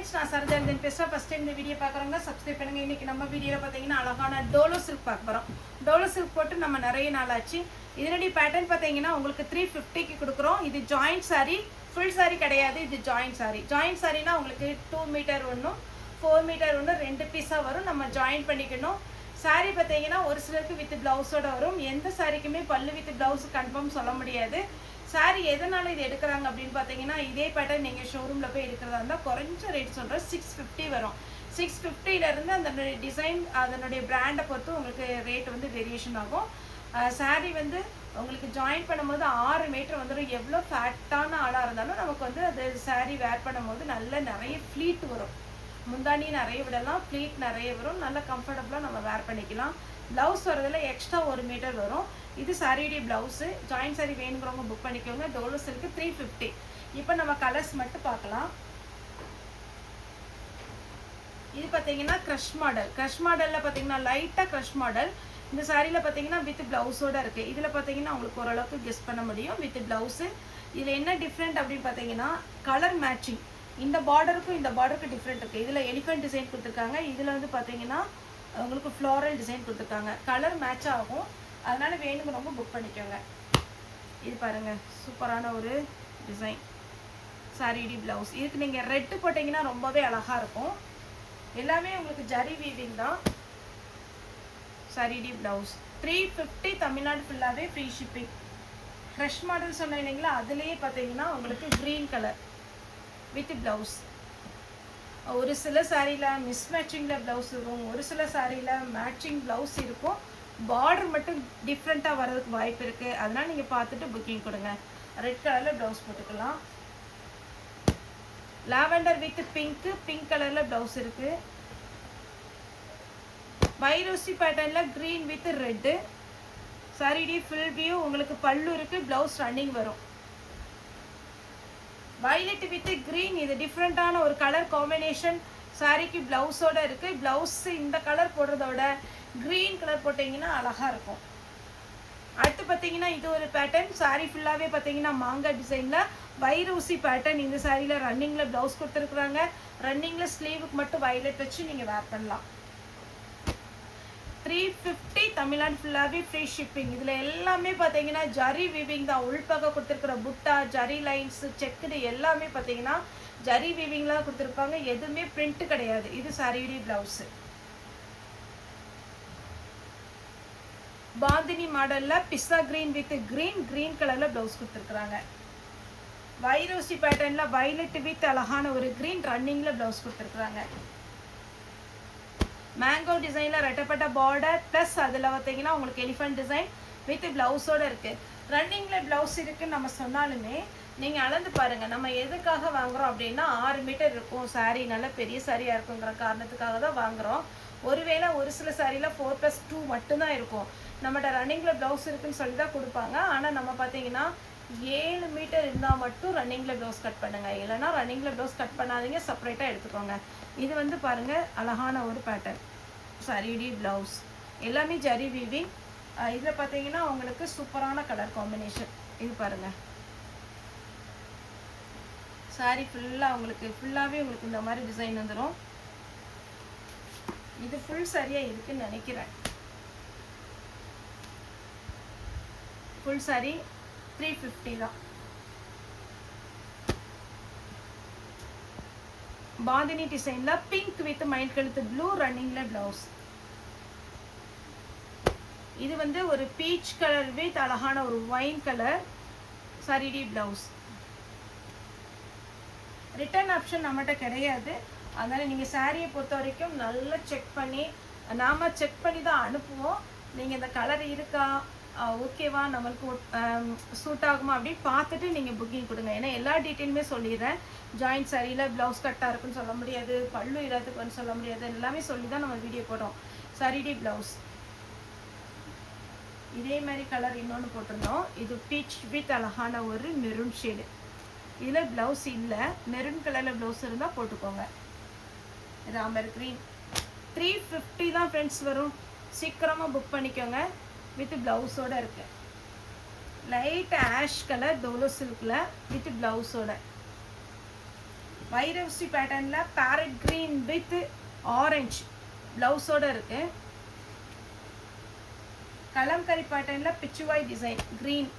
Friends, நான் சரஜாந்தன் பேசுகிறேன். First time இந்த வீடியோ பார்க்குறவங்க சப்ஸ்கிரைப் பண்ணுங்கள். இன்றைக்கி நம்ம வீடியோவில் பார்த்தீங்கன்னா அழகான டோலோ சில்க் பார்க்க போகிறோம். டோலோ சில்க் போட்டு நம்ம நிறைய நாள் ஆச்சு. இதனுடைய பேட்டர்ன் பார்த்தீங்கன்னா உங்களுக்கு 350க்கு கொடுக்குறோம். இது ஜாயிண்ட் சாரீ, ஃபுல் சாரீ கிடையாது. இது ஜாயிண்ட் சாரீ. ஜாயிண்ட் சாரீனா உங்களுக்கு 2 மீட்டர் ஒன்றும் 4 மீட்டர் ஒன்று 2 பீஸாக வரும். நம்ம ஜாயின் பண்ணிக்கணும். சாரீ பார்த்தீங்கன்னா ஒரு சிலருக்கு வித் ப்ளவுஸோட வரும். எந்த சாரிக்குமே பல்லு வித் ப்ளவுஸ் கன்ஃபார்ம் சொல்ல முடியாது. சாரீ எதனால இது எடுக்கிறாங்க அப்படின்னு பார்த்தீங்கன்னா, இதே பேட்டர்ன் நீங்கள் ஷோரூமில் போய் எடுக்கிறதா இருந்தால் குறைஞ்ச ரேட் சொல்கிறேன் 650 வரும். 650லேருந்து அதனுடைய டிசைன் அதனுடைய பிராண்டை பொறுத்து உங்களுக்கு ரேட் வந்து வேரியேஷன் ஆகும். சாரீ வந்து உங்களுக்கு ஜாயின் பண்ணும்போது 6 மீட்டர் வந்துடும். எவ்வளோ ஃபேட்டான ஆளாக இருந்தாலும் நமக்கு வந்து அது சாரீ வேர் பண்ணும்போது நிறைய ஃப்ளீட் வரும். முந்தானி நிறைய விடலாம், ஃப்ளீட் நிறைய வரும். நல்லா கம்ஃபர்டபுளாக நம்ம வேர் பண்ணிக்கலாம். ப்ளவுஸ் வரதில் எக்ஸ்ட்ரா 1 மீட்டர் வரும். இது சாரியுடைய ப்ளவுஸு. ஜாயின்ட் சாரி வேணுங்கிறவங்க புக் பண்ணிக்கோங்க. டோலோ சில்க்கு 350. இப்போ நம்ம கலர்ஸ் மட்டும் பார்க்கலாம். இது பார்த்தீங்கன்னா க்ரஷ் மாடல். க்ரஷ் மாடலில் பார்த்தீங்கன்னா லைட்டாக க்ரஷ் மாடல். இந்த சாரியில் பார்த்தீங்கன்னா வித் ப்ளவுஸோடு இருக்குது. இதில் பார்த்தீங்கன்னா உங்களுக்கு ஓரளவுக்கு கெஸ் பண்ண முடியும் வித் ப்ளவுஸு. இதில் என்ன டிஃப்ரெண்ட் அப்படின்னு பார்த்தீங்கன்னா கலர் மேட்சிங். இந்த பார்டருக்கும் இந்த பார்டருக்கு டிஃப்ரெண்ட் இருக்குது. இதில் எலிஃபென்ட் டிசைன் கொடுத்துருக்காங்க. இதில் வந்து பார்த்தீங்கன்னா உங்களுக்கு ஃப்ளோரல் டிசைன் கொடுத்துருக்காங்க. கலர் மேட்ச் ஆகும். அதனால் வேணுங்கிறவங்க புக் பண்ணிக்கோங்க. இது பாருங்கள், சூப்பரான ஒரு டிசைன் சாரிடி ப்ளவுஸ். இதுக்கு நீங்கள் ரெட்டு போட்டிங்கன்னா ரொம்பவே அழகாக இருக்கும். எல்லாமே உங்களுக்கு ஜரி வீவிங் தான். சாரிடி ப்ளவுஸ் 350. தமிழ்நாடு ஃபுல்லாகவே ஃப்ரீ ஷிப்பிங். ஃப்ரெஷ் மாடல் சொன்னேன் இல்லைங்களா, அதுலேயே பார்த்தீங்கன்னா உங்களுக்கு க்ரீன் கலர் வித் ப்ளவுஸ். ஒரு சில சாரியில் மிஸ் மேட்சிங்கில் ப்ளவுஸ் இருக்கும், ஒரு சில சாரியில் மேட்சிங் ப்ளவுஸ் இருக்கும். பார்டர் மட்டும் டிஃப்ரெண்ட்டாக வர்றதுக்கு வாய்ப்பு இருக்குது. அதனால் நீங்கள் பார்த்துட்டு புக்கிங் கொடுங்க. ரெட் கலரில் ப்ளவுஸ் போட்டுக்கலாம். லாவெண்டர் வித் பிங்க்கு, பிங்க் கலரில் ப்ளவுஸ் இருக்குது. வைரோசி பேட்டர்னில் க்ரீன் வித் ரெட்டு. சாரிடி ஃபுல் வியூ. உங்களுக்கு பல்லு இருக்குது, ப்ளவுஸ் ரன்னிங் வரும். வயலட் வித் க்ரீன், இது டிஃப்ரெண்ட்டான ஒரு கலர் காம்பினேஷன். சாரிக்கு ப்ளவுஸோடு இருக்குது. ப்ளவுஸ் இந்த கலர் போடுறதோட க்ரீன் கலர் போட்டிங்கன்னா அழகாக இருக்கும். அடுத்து பார்த்தீங்கன்னா இது ஒரு பேட்டர்ன். சாரீ ஃபுல்லாகவே பார்த்தீங்கன்னா மாங்காய் டிசைனில் வைரோசி பேட்டர்ன். இந்த சாரியில் ரன்னிங்கில் ப்ளவுஸ் கொடுத்துருக்குறாங்க. ரன்னிங்கில் ஸ்லீவுக்கு மட்டும் வயலட் வச்சு நீங்கள் வேர் பண்ணலாம். 350. தமிழ்நாடு ஃபுல்லாகவே ஃப்ரீ ஷிப்பிங். இதில் எல்லாமே பார்த்தீங்கன்னா ஜரி வீவிங் தான். உள்பக்கம் கொடுத்துருக்குற புட்டா, ஜரி லைன்ஸ், செக்குடு எல்லாமே பார்த்தீங்கன்னா ஜரி வீவிங்லாம் கொடுத்துருப்பாங்க. எதுவுமே பிரிண்ட் கிடையாது. இது சாரியுடைய ப்ளவுஸு. பாந்தினி மாடலில் பிஸ்ஸா க்ரீன் வித் க்ரீன் கலரில் ப்ளவுஸ் கொடுத்துருக்குறாங்க. வைரோசி பேட்டர்னில் வயலட் வித் அழகான ஒரு க்ரீன் ரன்னிங்கில் ப்ளவுஸ் கொடுத்துருக்குறாங்க. மேங்கோ டிசைனில் ரெட்டப்பட்ட பார்டர் ப்ளஸ் அதில் பார்த்தீங்கன்னா உங்களுக்கு எலிஃபென்ட் டிசைன் வித் ப்ளவுஸோடு இருக்குது. ரன்னிங்கில் ப்ளவுஸ் இருக்குதுன்னு நம்ம சொன்னாலுமே நீங்கள் அளந்து பாருங்கள். நம்ம எதுக்காக வாங்குகிறோம் அப்படின்னா 6 மீட்டர் இருக்கும் சாரீ, நல்ல பெரிய சாரியாக இருக்குங்கிற காரணத்துக்காக தான் வாங்குகிறோம். ஒருவேளை ஒரு சில சாரியில் 4+2 மட்டும்தான் இருக்கும். நம்மகிட்ட ரன்னிங்கில் ப்ளவுஸ் இருக்குதுன்னு சொல்லி தான் கொடுப்பாங்க. ஆனால் நம்ம பார்த்தீங்கன்னா 7 மீட்டர் இருந்தால் மட்டும் ரன்னிங்கில் ப்ளவுஸ் கட் பண்ணுங்கள். இல்லைனா ரன்னிங்கில் ப்ளவுஸ் கட் பண்ணாதீங்க, செப்பரேட்டாக எடுத்துக்கோங்க. இது வந்து பாருங்கள் அழகான ஒரு பேட்டர்ன் சாரிடி ப்ளவுஸ். எல்லாமே ஜரி வீவிங். இதில் பார்த்தீங்கன்னா உங்களுக்கு சூப்பரான கலர் காம்பினேஷன். இது பாருங்கள், சாரி ஃபுல்லாக ஃபுல்லாகவே உங்களுக்கு இந்த மாதிரி டிசைன் வந்துடும். இது ஃபுல் சரியாக இருக்குன்னு நினைக்கிறேன். ஃபுல் சாரி 350 தான். பாந்தினி டிசைனில் பிங்க் வித் மயில் கழுத்து ப்ளூ ரன்னிங்கில் ப்ளவுஸ். இது வந்து ஒரு பீச் கலர் வித் அழகான ஒரு ஒயின் கலர் சாரிடி ப்ளவுஸ். ரிட்டர்ன் ஆப்ஷன் நம்மகிட்ட கிடையாது. அதனால் நீங்கள் சாரியை பொறுத்த வரைக்கும் நல்லா செக் பண்ணி, நாம் செக் பண்ணி தான் அனுப்புவோம். நீங்கள் இந்த கலர் இருக்கா, ஓகேவா, நம்மளுக்கு சூட் ஆகுமா அப்படின்னு பார்த்துட்டு நீங்கள் புக்கிங் கொடுங்க. ஏன்னா எல்லா டீட்டெயிலுமே சொல்லிடுறேன். ஜாயிண்ட் சாரியில் ப்ளவுஸ் கட்டாக இருக்குன்னு சொல்ல முடியாது, பல்லு இடத்துக்குன்னு சொல்ல முடியாது. எல்லாமே சொல்லி தான் நம்ம வீடியோ போடுறோம். சாரிடி ப்ளவுஸ். இதே மாதிரி கலர் இன்னொன்று போட்டிருந்தோம். இது பீச் வித் அழகான ஒரு மெரூன் ஷேடு. இதில் ப்ளவுஸ் இல்லை, மெரூன் கலரில் ப்ளவுஸ் இருந்தால் போட்டுக்கோங்க. ராமர் க்ரீன் 350 தான் ஃப்ரெண்ட்ஸ் வரும். சீக்கிரமாக புக் பண்ணிக்கோங்க. வித் ப்ளவுஸோடு இருக்குது. லைட் ஆஷ் கலர் டோலோ சில்கில் வித் ப்ளவுஸோட. வைரவசி பேட்டர்ன்ல பேரட் கிரீன் வித் ஆரஞ்சு பிளவுஸோட இருக்கு. கலம்கரி பேட்டர்ன்ல பிச்சுவாய் டிசைன் கிரீன்.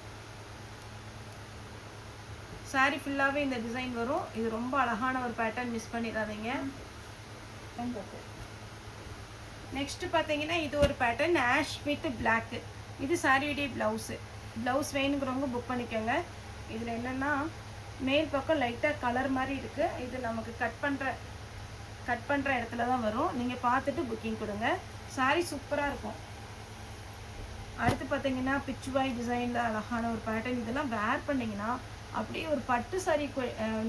சாரி ஃபுல்லாவே இந்த டிசைன் வரும். இது ரொம்ப அழகான ஒரு பேட்டர்ன், மிஸ் பண்ணிடாதீங்க. நெக்ஸ்ட் பாத்தீங்கன்னா இது ஒரு பேட்டர்ன் ஆஷ் வித் பிளாக். இது சாரியுடைய பிளவுஸ். பிளவுஸ் வேணுங்கிறவங்க புக் பண்ணிக்கோங்க. இதுல என்னன்னா மேல் பக்கம் லைட்டா கலர் மாதிரி இருக்கு. இது நமக்கு கட் பண்ற இடத்துல தான் வரும். நீங்க பார்த்துட்டு புக்கிங் கொடுங்க. சாரி சூப்பரா இருக்கும். அடுத்து பார்த்தீங்கன்னா பிச்சுவாய் டிசைனில் அழகான ஒரு பேட்டர்ன். இதெல்லாம் வேர் பண்ணிங்கன்னா அப்படியே ஒரு பட்டு சாரி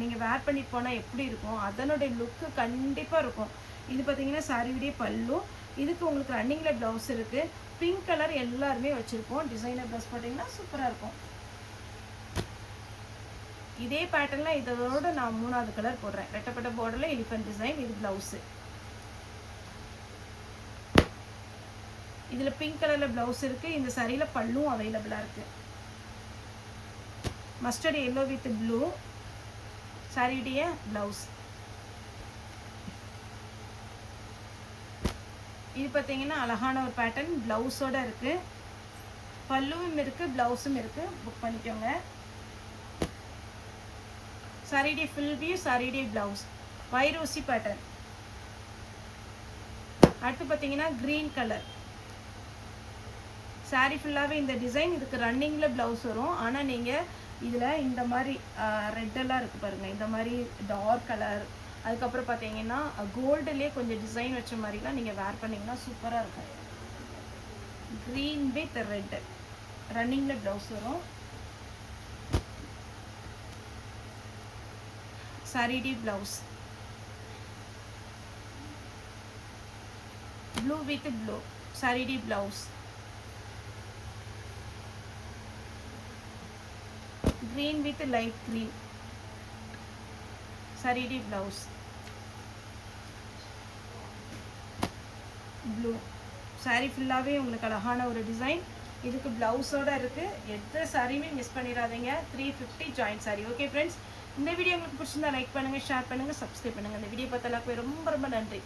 நீங்கள் வேர் பண்ணிட்டு போனால் எப்படி இருக்கும், அதனுடைய லுக்கு கண்டிப்பாக இருக்கும். இது பார்த்தீங்கன்னா சாரியுடைய பல்லு. இதுக்கு உங்களுக்கு ரன்னிங்கில் ப்ளவுஸ் இருக்குது. பிங்க் கலர் எல்லாருமே வச்சுருக்கோம். டிசைனர் ப்ளவுஸ் பார்த்தீங்கன்னா சூப்பராக இருக்கும். இதே பேட்டர்னில் இதோட நான் 3வது கலர் போடுறேன். ரெட்டப்பட்ட பார்டரில் எலிஃபண்ட் டிசைன். இது ப்ளவுஸு. இதில் பிங்க் கலரில் ப்ளவுஸ் இருக்குது. இந்த சாரியில் பல்லும் அவைலபிளாக இருக்குது. மஸ்டர்ட் எல்லோ வித் ப்ளூ சாரியுடைய ப்ளவுஸ். இது பார்த்தீங்கன்னா அழகான ஒரு பேட்டர்ன், ப்ளவுஸோட இருக்குது. பல்லுவும் இருக்குது, ப்ளவுஸும் இருக்குது. புக் பண்ணிக்கோங்க. சாரியுடைய ஃபுல் வியூ, சாரியுடைய ப்ளவுஸ். வைரோசி பேட்டர்ன். அடுத்து பார்த்தீங்கன்னா க்ரீன் கலர். சாரி ஃபுல்லாகவே இந்த டிசைன். இதுக்கு ரன்னிங்கில் ப்ளவுஸ் வரும். ஆனால் நீங்கள் இதில் இந்த மாதிரி ரெட்டெல்லாம் இருக்குது பாருங்கள், இந்த மாதிரி டார்க் கலர், அதுக்கப்புறம் பார்த்தீங்கன்னா கோல்டுலேயே கொஞ்சம் டிசைன் வச்ச மாதிரிலாம் நீங்கள் வேர் பண்ணிங்கன்னா சூப்பராக இருக்கும். க்ரீன் வித் ரெட்டு ரன்னிங்கில் ப்ளவுஸ் வரும். சாரிடி ப்ளவுஸ். ப்ளூ வித் ப்ளூ சாரிடி blouse. green with light green saree blouse. blue saree ஃபுல்லாவே உங்களுக்கு அழகான ஒரு டிசைன். இதுக்கு பிளவுஸோட இருக்கு. எந்த சாரியுமே மிஸ் பண்ணிடாதீங்க. 350 ஜாயிண்ட் சாரி. ஓகே ஃப்ரெண்ட்ஸ், இந்த வீடியோ உங்களுக்கு பிடிச்சிருந்தா லைக் பண்ணுங்க, ஷேர் பண்ணுங்க, சப்ஸ்கிரைப் பண்ணுங்க. இந்த வீடியோ பார்த்த எல்லாருக்கும் ரொம்ப ரொம்ப நன்றி.